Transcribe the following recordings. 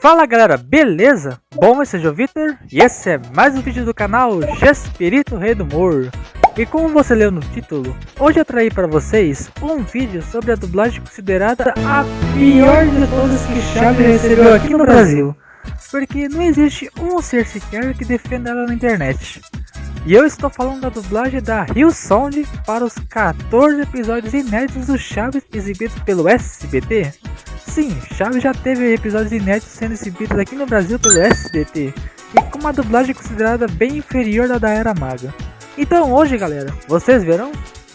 Fala galera, beleza? Bom, esse é o Vitor e esse é mais um vídeo do canal Chespirito Rei do Humor. E como você leu no título, hoje eu traí para vocês um vídeo sobre a dublagem considerada a pior de todas que Chaves recebeu aqui no Brasil. Porque não existe um ser sequer que defenda ela na internet. E eu estou falando da dublagem da Hillsong para os 14 episódios inéditos do Chaves exibidos pelo SBT. Sim, Chaves já teve episódios inéditos sendo exibidos aqui no Brasil pelo SBT, e com uma dublagem considerada bem inferior da Era Maga. Então hoje, galera, vocês verão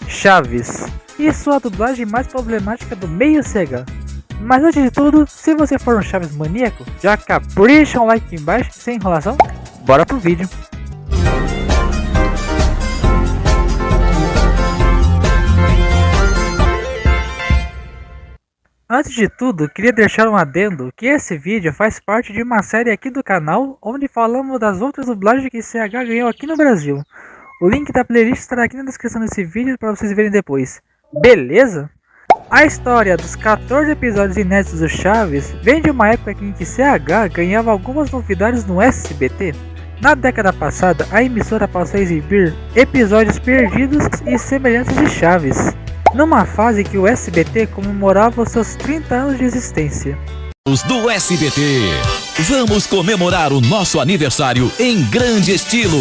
Chaves e sua dublagem mais problemática do meio CH. Mas antes de tudo, se você for um Chaves maníaco, já capricha um like aqui embaixo, sem enrolação, bora pro vídeo. Antes de tudo, queria deixar um adendo que esse vídeo faz parte de uma série aqui do canal, onde falamos das outras dublagens que CH ganhou aqui no Brasil. O link da playlist estará aqui na descrição desse vídeo para vocês verem depois, beleza? A história dos 14 episódios inéditos do Chaves vem de uma época em que CH ganhava algumas novidades no SBT. Na década passada, a emissora passou a exibir episódios perdidos e semelhantes de Chaves, numa fase que o SBT comemorava os seus 30 anos de existência. Os do SBT, vamos comemorar o nosso aniversário em grande estilo.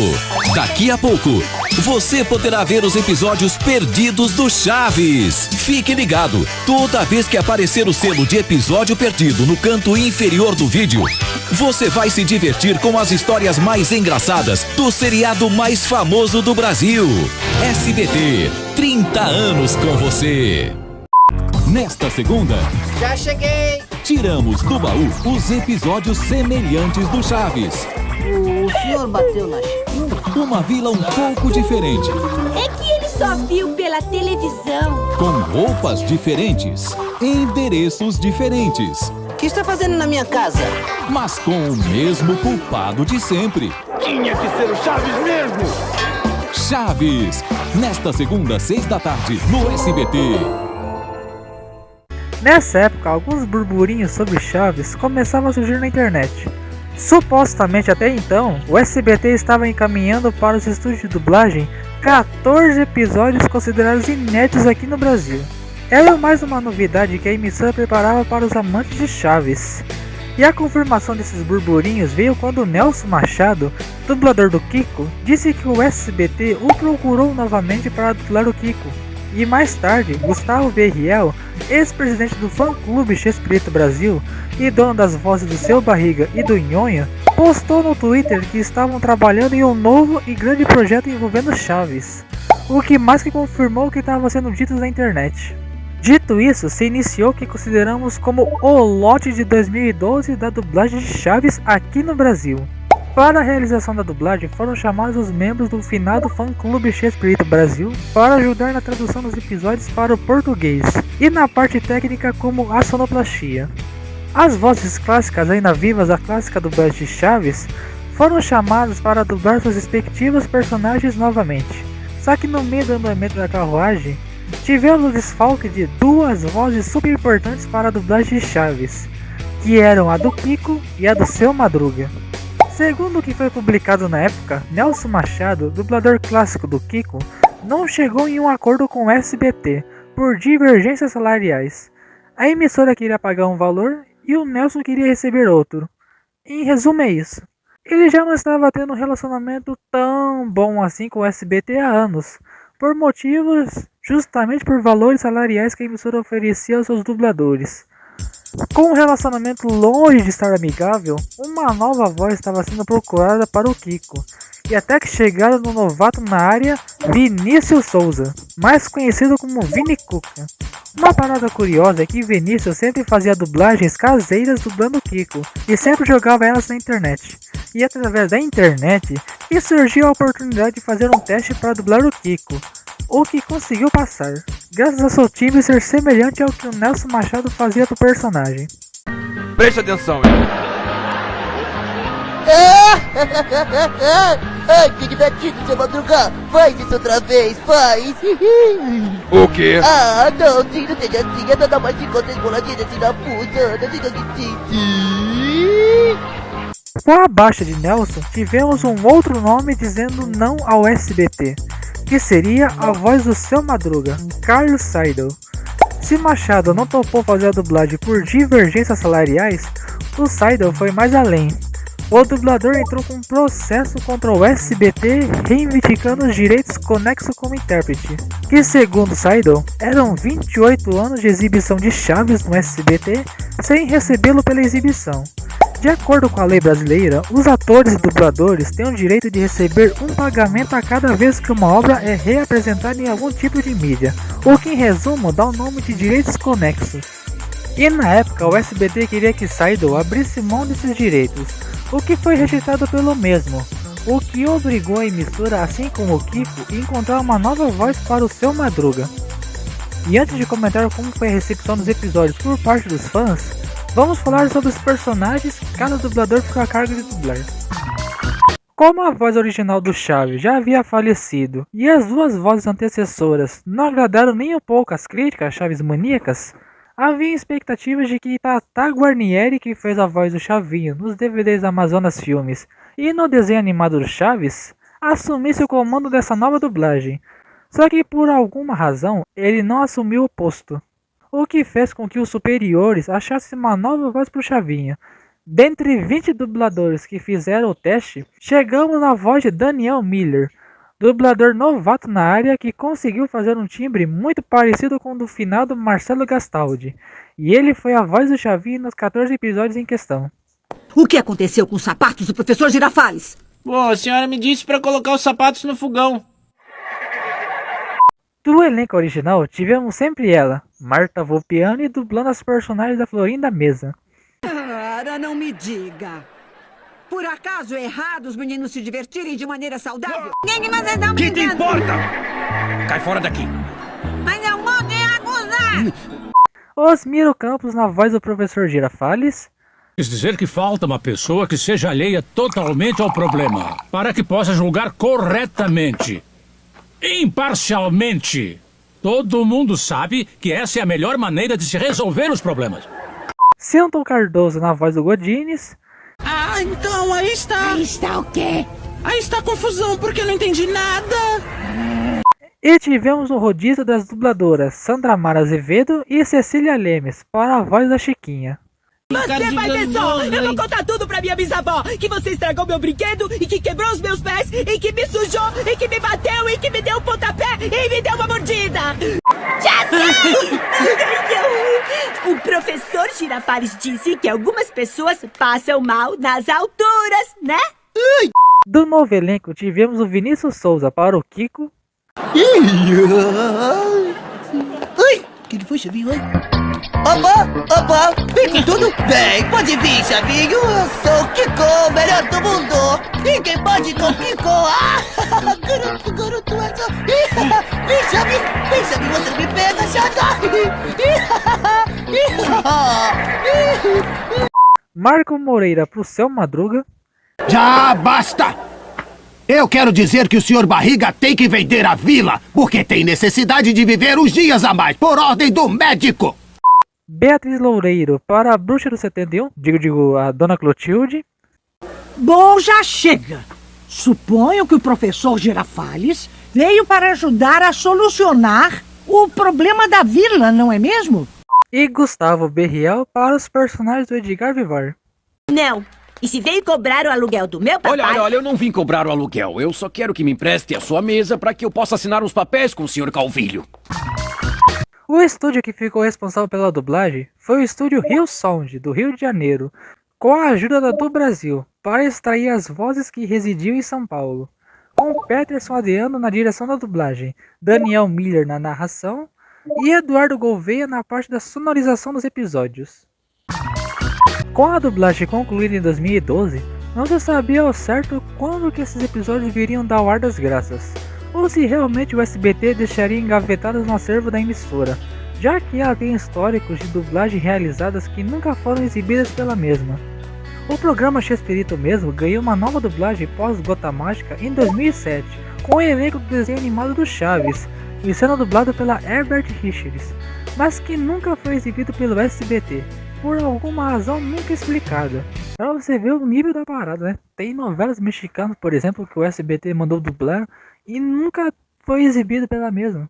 Daqui a pouco, você poderá ver os episódios perdidos do Chaves. Fique ligado, toda vez que aparecer o selo de episódio perdido no canto inferior do vídeo, você vai se divertir com as histórias mais engraçadas do seriado mais famoso do Brasil. SBT, 30 anos com você. Nesta segunda, já cheguei! Tiramos do baú os episódios semelhantes do Chaves. O senhor bateu na Chiquinha? Uma vila um pouco diferente. É que ele só viu pela televisão. Com roupas diferentes, endereços diferentes. O que está fazendo na minha casa? Mas com o mesmo culpado de sempre. Tinha que ser o Chaves mesmo! Chaves, nesta segunda, 6 da tarde, no SBT. Nessa época, alguns burburinhos sobre Chaves começavam a surgir na internet. Supostamente até então, o SBT estava encaminhando para os estúdios de dublagem 14 episódios considerados inéditos aqui no Brasil. Era mais uma novidade que a emissora preparava para os amantes de Chaves. E a confirmação desses burburinhos veio quando Nelson Machado, dublador do Kiko, disse que o SBT o procurou novamente para dublar o Kiko. E mais tarde, Gustavo Verriel, ex-presidente do fã-clube Chespirito Brasil e dono das vozes do Seu Barriga e do Nhonho, postou no Twitter que estavam trabalhando em um novo e grande projeto envolvendo Chaves, o que mais que confirmou o que estava sendo dito na internet. Dito isso, se iniciou o que consideramos como o lote de 2012 da dublagem de Chaves aqui no Brasil. Para a realização da dublagem foram chamados os membros do finado fã-clube Chespirito Brasil para ajudar na tradução dos episódios para o português e na parte técnica como a sonoplastia. As vozes clássicas ainda vivas da clássica dublagem de Chaves foram chamadas para dublar seus respectivos personagens novamente. Só que no meio do andamento da carruagem, tivemos o desfalque de duas vozes super importantes para a dublagem de Chaves, que eram a do Kiko e a do Seu Madruga. Segundo o que foi publicado na época, Nelson Machado, dublador clássico do Kiko, não chegou em um acordo com o SBT por divergências salariais. A emissora queria pagar um valor e o Nelson queria receber outro. Em resumo é isso. Ele já não estava tendo um relacionamento tão bom assim com o SBT há anos, por motivos justamente por valores salariais que a emissora oferecia aos seus dubladores. Com um relacionamento longe de estar amigável, uma nova voz estava sendo procurada para o Kiko, e até que chegaram no novato na área, Vinícius Souza, mais conhecido como Vini Cuca. Uma parada curiosa é que Vinícius sempre fazia dublagens caseiras dublando o Kiko, e sempre jogava elas na internet. E através da internet, que surgiu a oportunidade de fazer um teste para dublar o Kiko, o que conseguiu passar, graças a seu timbre ser semelhante ao que o Nelson Machado fazia do personagem. Preste atenção, Ai, que divertido, Seu Madruga! Faz isso outra vez, faz! O quê? Ah, não, sim, não seja assim, é nada mais de contas boladinhas assim na puta, não seja assim, sim. Com a baixa de Nelson, tivemos um outro nome dizendo não ao SBT, que seria a voz do Seu Madruga, Carlos Seidel. Se Machado não topou fazer a dublagem por divergências salariais, o Seidel foi mais além. O dublador entrou com um processo contra o SBT reivindicando os direitos conexos como intérprete, que segundo Seidel, eram 28 anos de exibição de Chaves no SBT sem recebê-lo pela exibição. De acordo com a lei brasileira, os atores e dubladores têm o direito de receber um pagamento a cada vez que uma obra é reapresentada em algum tipo de mídia, o que em resumo dá o nome de direitos conexos. E na época o SBT queria que Seidel abrisse mão desses direitos, o que foi rejeitado pelo mesmo, o que obrigou a emissora, assim como o Kiko, a encontrar uma nova voz para o Seu Madruga. E antes de comentar como foi a recepção dos episódios por parte dos fãs, vamos falar sobre os personagens que cada dublador ficou a cargo de dublar. Como a voz original do Chaves já havia falecido e as duas vozes antecessoras não agradaram nem um pouco as críticas Chaves maníacas, havia expectativas de que Tata Guarnieri, que fez a voz do Chavinho nos DVDs Amazonas Filmes e no desenho animado do Chaves, assumisse o comando dessa nova dublagem. Só que por alguma razão ele não assumiu o posto, o que fez com que os superiores achassem uma nova voz para o Chavinho. Dentre 20 dubladores que fizeram o teste, chegamos na voz de Daniel Miller, dublador novato na área que conseguiu fazer um timbre muito parecido com o do finado Marcelo Gastaldi, e ele foi a voz do Chavinho nos 14 episódios em questão. O que aconteceu com os sapatos do professor Girafales? Bom, a senhora me disse para colocar os sapatos no fogão. Do elenco original, tivemos sempre ela, Marta Volpiani, dublando as personagens da Florinda Mesa. Cara, não me diga. Por acaso é errado os meninos se divertirem de maneira saudável? Que te importa? Cai fora daqui. Mas eu vou te acusar! Osmiro Campos na voz do professor Girafales. Quis dizer que falta uma pessoa que seja alheia totalmente ao problema, para que possa julgar corretamente, imparcialmente. Todo mundo sabe que essa é a melhor maneira de se resolver os problemas. Celton Cardoso na voz do Godines. Ah, então aí está. Aí está o quê? Aí está a confusão, porque eu não entendi nada. E tivemos o rodízio das dubladoras Sandra Mara Azevedo e Cecília Lemes para a voz da Chiquinha. Você vai ver só! Eu vou contar tudo pra minha bisavó! Que você estragou meu brinquedo, e que quebrou os meus pés, e que me sujou, e que me bateu, e que me deu um pontapé, e me deu uma mordida! Já sei! O professor Girafales disse que algumas pessoas passam mal nas alturas, né? Do novo elenco tivemos o Vinícius Souza para o Kiko. Oi, que foi, Chavinho? Oi? Opa, vem com tudo? Vem, pode vir, Chavinho. Eu sou o Kiko, o melhor do mundo. Ninguém pode com o Kiko. Garoto, é só... Vem, Chavinho, você me pega, Marco Moreira pro Seu Madruga. Já basta! Eu quero dizer que o Sr. Barriga tem que vender a vila, porque tem necessidade de viver uns dias a mais, por ordem do médico! Beatriz Loureiro para a Bruxa do 71, digo, a Dona Clotilde. Bom, já chega. Suponho que o professor Girafales veio para ajudar a solucionar o problema da vila, não é mesmo? E Gustavo Berriel para os personagens do Edgar Vivar. Não. E se veio cobrar o aluguel do meu papai... Olha, eu não vim cobrar o aluguel. Eu só quero que me empreste a sua mesa para que eu possa assinar uns papéis com o Sr. Calvilho. O estúdio que ficou responsável pela dublagem foi o estúdio Rio Sound, do Rio de Janeiro, com a ajuda da do Brasil, para extrair as vozes que residiam em São Paulo, com Peterson Adriano na direção da dublagem, Daniel Miller na narração e Eduardo Gouveia na parte da sonorização dos episódios. Com a dublagem concluída em 2012, não se sabia ao certo quando que esses episódios viriam dar o ar das graças, ou se realmente o SBT deixaria engavetados no acervo da emissora, já que ela tem históricos de dublagem realizadas que nunca foram exibidas pela mesma. O programa Chespirito mesmo ganhou uma nova dublagem pós-Gota Mágica em 2007, com o elenco do desenho animado do Chaves, e sendo dublado pela Herbert Richards, mas que nunca foi exibido pelo SBT. por alguma razão nunca explicada. Pra você ver o nível da parada, né? Tem novelas mexicanas, por exemplo, que o SBT mandou dublar e nunca foi exibido pela mesma.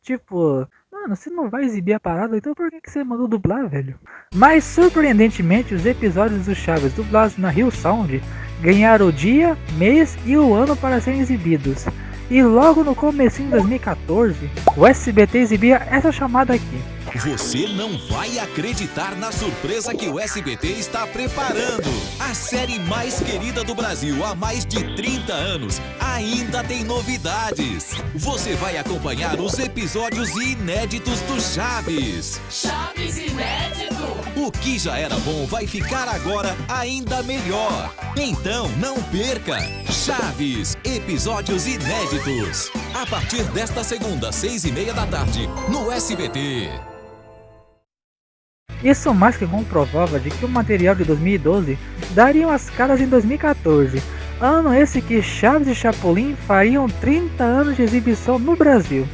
Tipo, mano, você não vai exibir a parada, então por que você mandou dublar, velho? Mas surpreendentemente, os episódios do Chaves dublados na Rio Sound ganharam o dia, mês e o ano para serem exibidos. E logo no comecinho de 2014, o SBT exibia essa chamada aqui. Você não vai acreditar na surpresa que o SBT está preparando. A série mais querida do Brasil há mais de 30 anos ainda tem novidades. Você vai acompanhar os episódios inéditos do Chaves. Chaves inédito! O que já era bom vai ficar agora ainda melhor. Então não perca! Chaves, episódios inéditos. A partir desta segunda, 6h30 da tarde, no SBT. Isso mais que comprovava de que o material de 2012 dariam as caras em 2014, ano esse que Chaves e Chapolin fariam 30 anos de exibição no Brasil.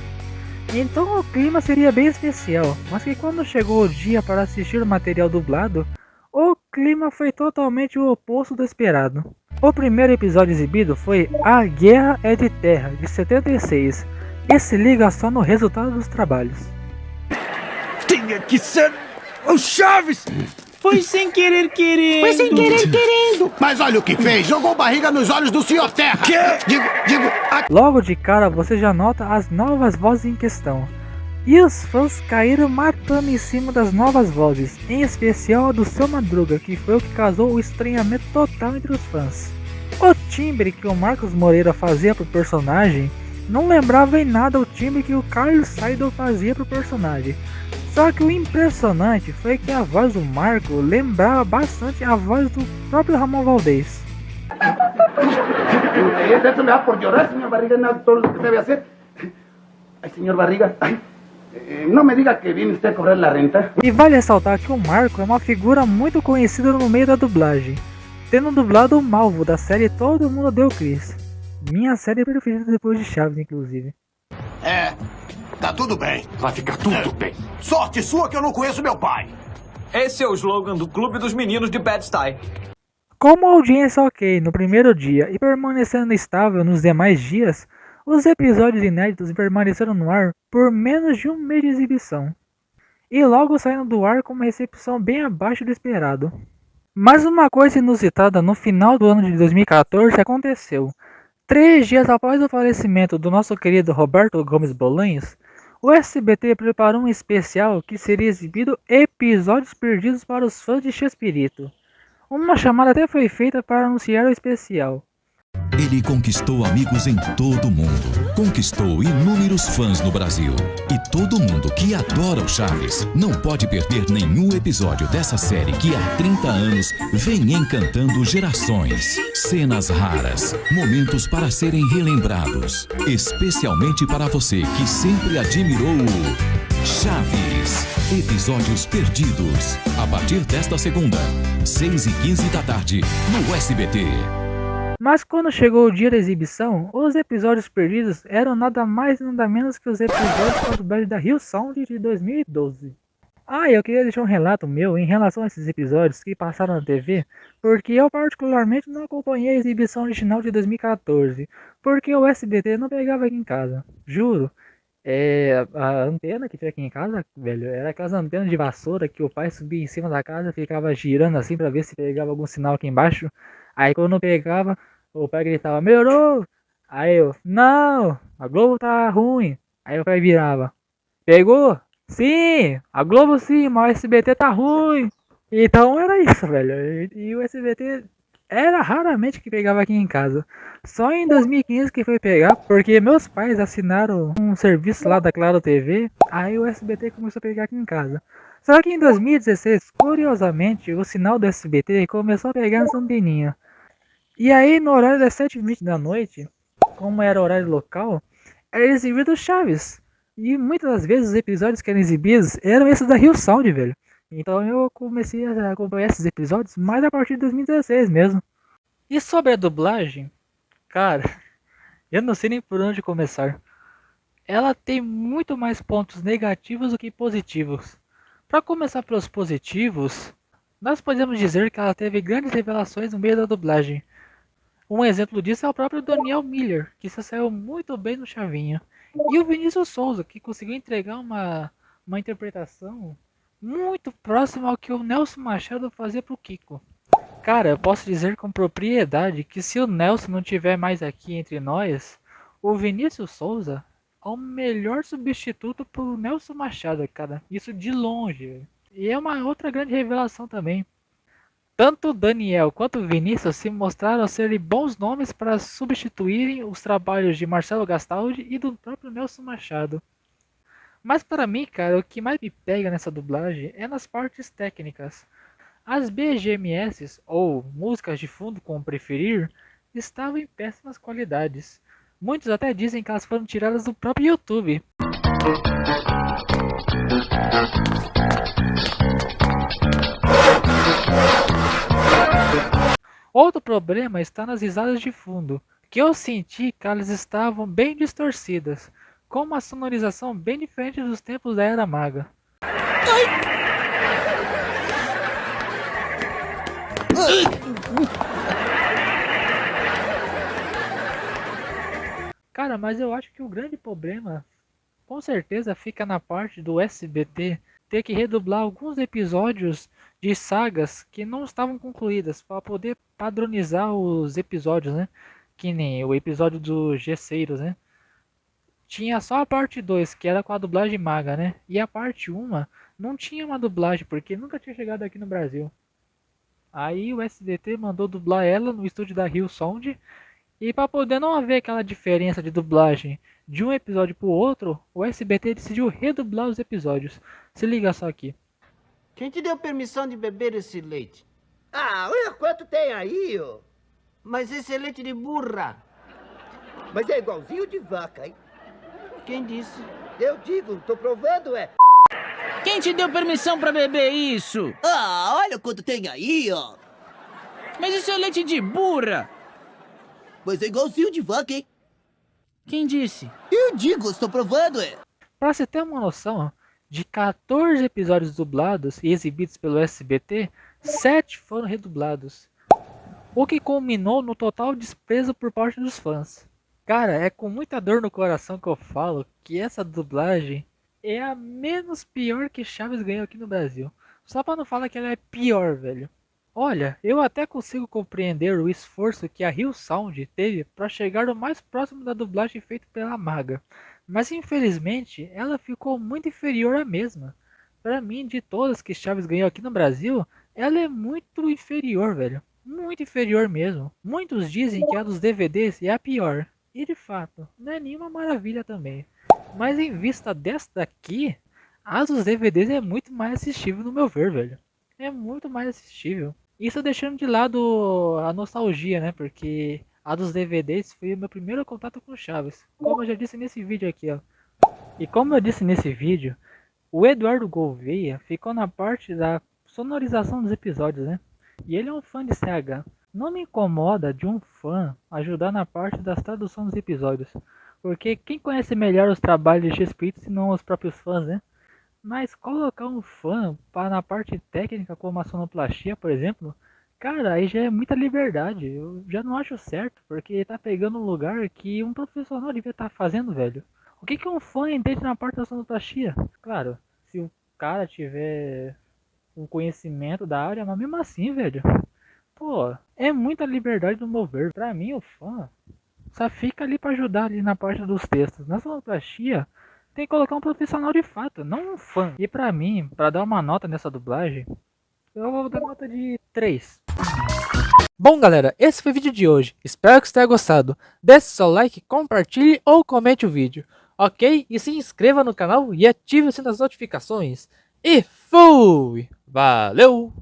Então o clima seria bem especial, mas que quando chegou o dia para assistir o material dublado, o clima foi totalmente o oposto do esperado. O primeiro episódio exibido foi A Guerra é de Terra, de 76, e se liga só no resultado dos trabalhos. Tinha que ser o Chaves! Foi sem querer querendo. Foi sem querer querendo. Mas olha o que fez, jogou barriga nos olhos do Sr. Terra. Logo de cara você já nota as novas vozes em questão. E os fãs caíram matando em cima das novas vozes, em especial a do Seu Madruga, que foi o que causou o estranhamento total entre os fãs. O timbre que o Marcos Moreira fazia pro personagem não lembrava em nada o timbre que o Carlos Seidel fazia pro personagem. Só que o impressionante foi que a voz do Marco lembrava bastante a voz do próprio Ramon Valdez. Eso me da por llorar, señor Barriga, no todo lo que debe hacer. Ay, señor Barriga, no me diga que viene usted a cobrar la renta. E vale ressaltar que o Marco é uma figura muito conhecida no meio da dublagem, tendo dublado o Malvo da série Todo Mundo Odeia o Chris. Minha série preferida depois de Chaves, inclusive. Tá tudo bem. Vai ficar tudo bem. Sorte sua que eu não conheço meu pai. Esse é o slogan do Clube dos Meninos de Bed-Stuy. Como a audiência ok no primeiro dia e permanecendo estável nos demais dias, os episódios inéditos permaneceram no ar por menos de um mês de exibição. E logo saindo do ar com uma recepção bem abaixo do esperado. Mas uma coisa inusitada no final do ano de 2014 aconteceu. 3 dias após o falecimento do nosso querido Roberto Gomes Bolanhos, o SBT preparou um especial que seria exibido episódios perdidos para os fãs de Chespirito. Uma chamada até foi feita para anunciar o especial. Ele conquistou amigos em todo o mundo, conquistou inúmeros fãs no Brasil. E todo mundo que adora o Chaves não pode perder nenhum episódio dessa série que há 30 anos vem encantando gerações. Cenas raras, momentos para serem relembrados, especialmente para você que sempre admirou o Chaves. Episódios perdidos, a partir desta segunda, 6h15 da tarde, no SBT. Mas quando chegou o dia da exibição, os episódios perdidos eram nada mais e nada menos que os episódios da dublagem da Rio Sound de 2012. Eu queria deixar um relato meu em relação a esses episódios que passaram na TV, porque eu particularmente não acompanhei a exibição original de 2014, porque o SBT não pegava aqui em casa, juro. A antena que tinha aqui em casa, velho, era aquelas antenas de vassoura que o pai subia em cima da casa, ficava girando assim pra ver se pegava algum sinal aqui embaixo. Aí quando não pegava, o pai gritava, melhorou! Aí eu, não, a Globo tá ruim. Aí o pai virava, pegou? Sim, a Globo sim, mas o SBT tá ruim. Então era isso, velho. E o SBT era raramente que pegava aqui em casa. Só em 2015 que foi pegar, porque meus pais assinaram um serviço lá da Claro TV, aí o SBT começou a pegar aqui em casa. Só que em 2016, curiosamente, o sinal do SBT começou a pegar nessa anteninha. E aí no horário das 7h20 da noite, como era horário local, era exibido Chaves. E muitas das vezes os episódios que eram exibidos eram esses da Rio Sound, velho. Então eu comecei a acompanhar esses episódios mais a partir de 2016 mesmo. E sobre a dublagem, cara, eu não sei nem por onde começar. Ela tem muito mais pontos negativos do que positivos. Para começar pelos positivos, Nós podemos dizer que ela teve grandes revelações no meio da dublagem. Um exemplo disso é o próprio Daniel Miller, que se saiu muito bem no Chavinho. E o Vinícius Souza, que conseguiu entregar uma interpretação muito próxima ao que o Nelson Machado fazia pro Kiko. Cara, eu posso dizer com propriedade que se o Nelson não estiver mais aqui entre nós, o Vinícius Souza é o melhor substituto pro Nelson Machado, cara. Isso de longe. E é uma outra grande revelação também. Tanto o Daniel quanto o Vinícius se mostraram serem bons nomes para substituírem os trabalhos de Marcelo Gastaldi e do próprio Nelson Machado. Mas para mim, cara, o que mais me pega nessa dublagem é nas partes técnicas. As BGMS, ou músicas de fundo como preferir, estavam em péssimas qualidades. Muitos até dizem que elas foram tiradas do próprio YouTube. Outro problema está nas risadas de fundo, que eu senti que elas estavam bem distorcidas, com uma sonorização bem diferente dos tempos da Era Maga. Cara, mas eu acho que o grande problema, com certeza, fica na parte do SBT ter que redublar alguns episódios de sagas que não estavam concluídas para poder padronizar os episódios, né? Que nem o episódio dos Gesseiros, né? Tinha só a parte 2, que era com a dublagem maga, né? E a parte 1 não tinha uma dublagem, porque nunca tinha chegado aqui no Brasil. Aí o SBT mandou dublar ela no estúdio da Rio Sound. E para poder não haver aquela diferença de dublagem de um episódio para o outro, o SBT decidiu redublar os episódios. Se liga só aqui. Quem te deu permissão de beber esse leite? Ah, olha quanto tem aí, ó. Mas esse é leite de burra. Mas é igualzinho de vaca, hein? Quem disse? Eu digo, tô provando, é. Quem te deu permissão pra beber isso? Ah, olha quanto tem aí, ó. Mas isso é leite de burra. Mas é igualzinho de vaca, hein? Quem disse? Eu digo, estou provando, é. Pra você ter uma noção, de 14 episódios dublados e exibidos pelo SBT, 7 foram redublados. O que culminou no total desprezo por parte dos fãs. Cara, é com muita dor no coração que eu falo que essa dublagem é a menos pior que Chaves ganhou aqui no Brasil. Só pra não falar que ela é pior, velho. Olha, eu até consigo compreender o esforço que a Rio Sound teve para chegar o mais próximo da dublagem feita pela Maga, mas infelizmente ela ficou muito inferior à mesma. Para mim, de todas que Chaves ganhou aqui no Brasil, ela é muito inferior, velho. Muito inferior mesmo. Muitos dizem que a dos DVDs é a pior, e de fato, não é nenhuma maravilha também. Mas em vista desta aqui, a dos DVDs é muito mais assistível no meu ver, velho. É muito mais assistível. Isso deixando de lado a nostalgia, né? Porque a dos DVDs foi o meu primeiro contato com Chaves. Como eu já disse nesse vídeo aqui, ó. E como eu disse nesse vídeo, o Eduardo Gouveia ficou na parte da sonorização dos episódios, né? E ele é um fã de CH. Não me incomoda de um fã ajudar na parte das traduções dos episódios. Porque quem conhece melhor os trabalhos de Chespirito se não os próprios fãs, né? Mas colocar um fã na parte técnica como a sonoplastia, por exemplo, cara, aí já é muita liberdade. Eu já não acho certo, porque tá pegando um lugar que um profissional devia estar fazendo, velho. O que um fã entende na parte da sonoplastia? Claro, se o cara tiver um conhecimento da área, mas mesmo assim, velho, pô, é muita liberdade do meu ver. Pra mim, o fã só fica ali pra ajudar ali na parte dos textos. Na sonoplastia, tem que colocar um profissional de fato, não um fã. E pra mim, pra dar uma nota nessa dublagem, eu vou dar nota de 3. Bom galera, esse foi o vídeo de hoje. Espero que você tenha gostado. Deixe seu like, compartilhe ou comente o vídeo. Ok? E se inscreva no canal e ative o sininho das notificações. E fui! Valeu!